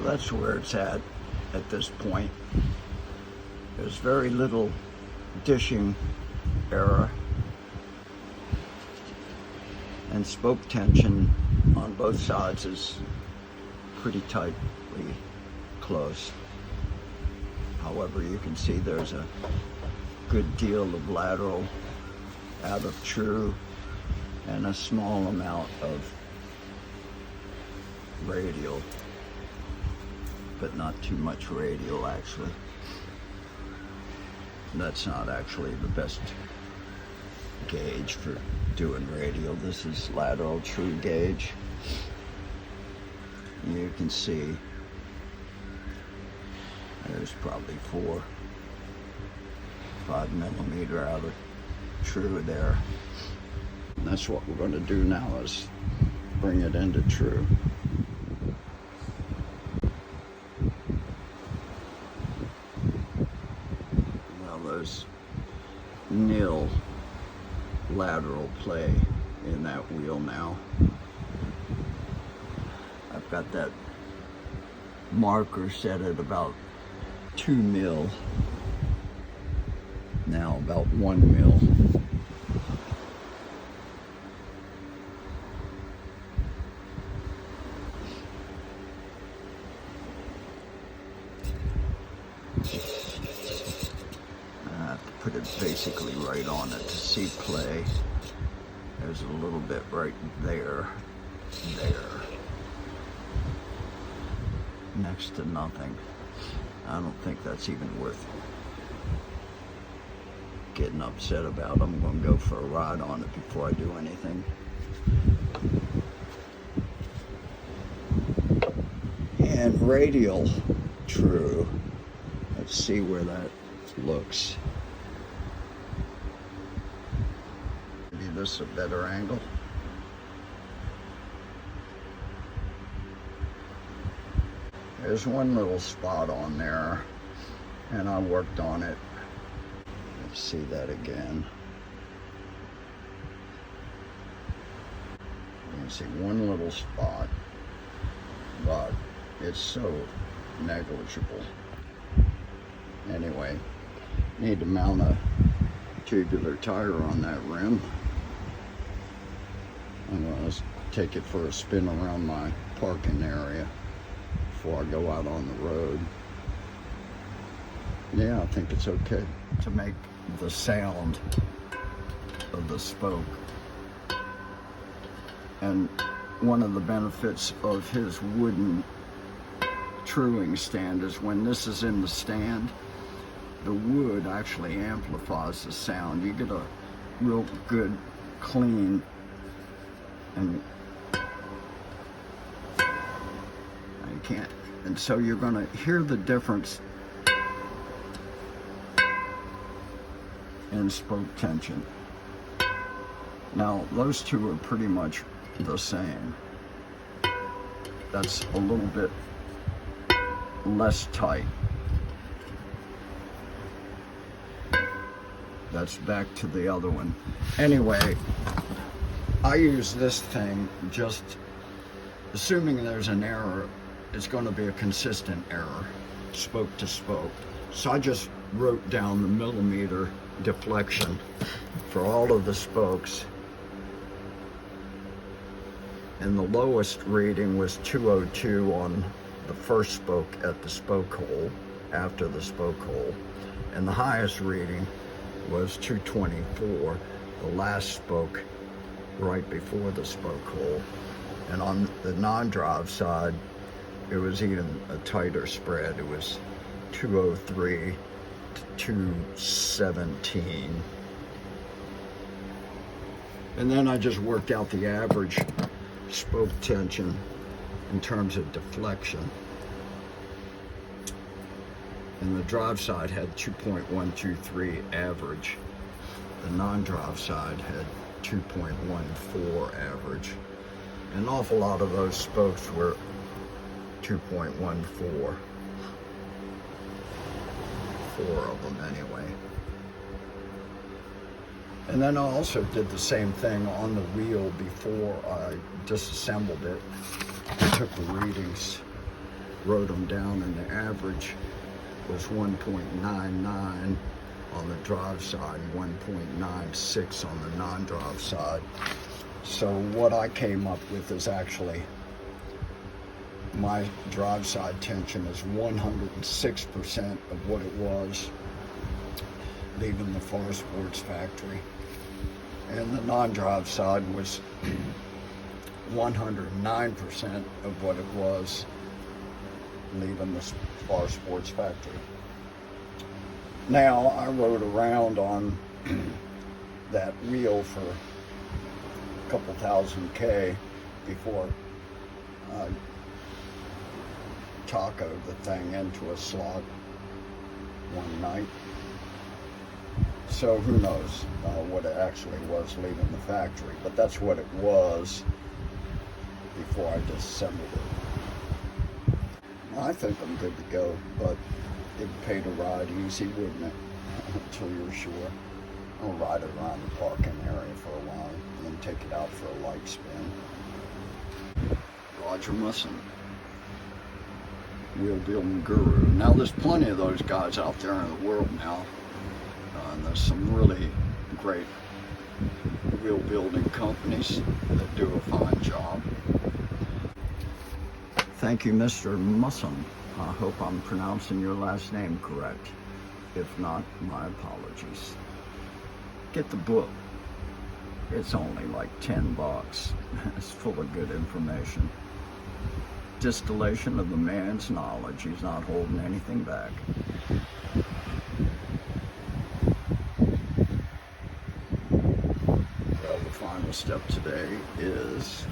that's where it's at this point. There's very little dishing error, and spoke tension on both sides is pretty tightly close. However, you can see there's a good deal of lateral out of true and a small amount of radial, but not too much radial actually. That's not actually the best gauge for doing radial. This is lateral true gauge. You can see there's probably 5 millimeter out of true there. And that's what we're going to do now, is bring it into true. Well, there's nil lateral play in that wheel now. I've got that marker set at about 2 mil. Now about 1 mil. I have to put it basically right on it to see play. There's a little bit right there. Next to nothing. I don't think that's even worth getting upset about. I'm going to go for a ride on it before I do anything. And radial true. Let's see where that looks. Maybe this is a better angle. There's one little spot on there, and I worked on it. Let's see that again. You can see one little spot, but it's so negligible. Anyway, need to mount a tubular tire on that rim. I'm going to take it for a spin around my parking area before I go out on the road. Yeah, I think it's okay. To make the sound of the spoke. And one of the benefits of his wooden truing stand is when this is in the stand, the wood actually amplifies the sound. You get a real good, clean, and and so you're going to hear the difference in spoke tension. Now those two are pretty much the same. That's a little bit less tight. That's back to the other one. Anyway, I use this thing just assuming there's an error. It's going to be a consistent error, spoke to spoke. So I just wrote down the millimeter deflection for all of the spokes. And the lowest reading was 202 on the first spoke at the spoke hole, after the spoke hole. And the highest reading was 224, the last spoke right before the spoke hole. And on the non-drive side, it was even a tighter spread. It was 203 to 217. And then I just worked out the average spoke tension in terms of deflection. And the drive side had 2.123 average. The non-drive side had 2.14 average. An awful lot of those spokes were 2.14. 4 of them anyway. And then I also did the same thing on the wheel before I disassembled it. I took the readings wrote them down, and the average was 1.99 on the drive side, 1.96 on the non-drive side. So what I came up with is actually my drive side tension is 106% of what it was leaving the Farsports factory, and the non-drive side was 109% of what it was leaving the Farsports factory. Now, I rode around on that wheel for a couple thousand K before I tacoed the thing into a slot one night. So who knows what it actually was leaving the factory, but that's what it was before I disassembled it. I think I'm good to go, but it'd pay to ride easy, wouldn't it? Until you're sure. I'll ride it around the parking area for a while, and then take it out for a light spin. Roger Musson, wheel building guru. Now there's plenty of those guys out there in the world now. And there's some really great wheel building companies that do a fine job. Thank you, Mr. Musson. I hope I'm pronouncing your last name correct. If not, my apologies. Get the book. It's only like $10. It's full of good information. Distillation of the man's knowledge. He's not holding anything back. Well, the final step today is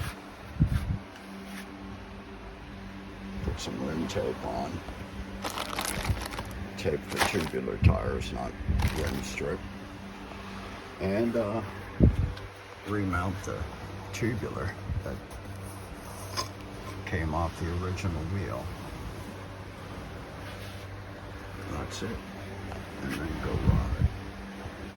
put some rim tape on. Tape for tubular tires, not rim strip. And remount the tubular that came off the original wheel. That's it. And then go ride.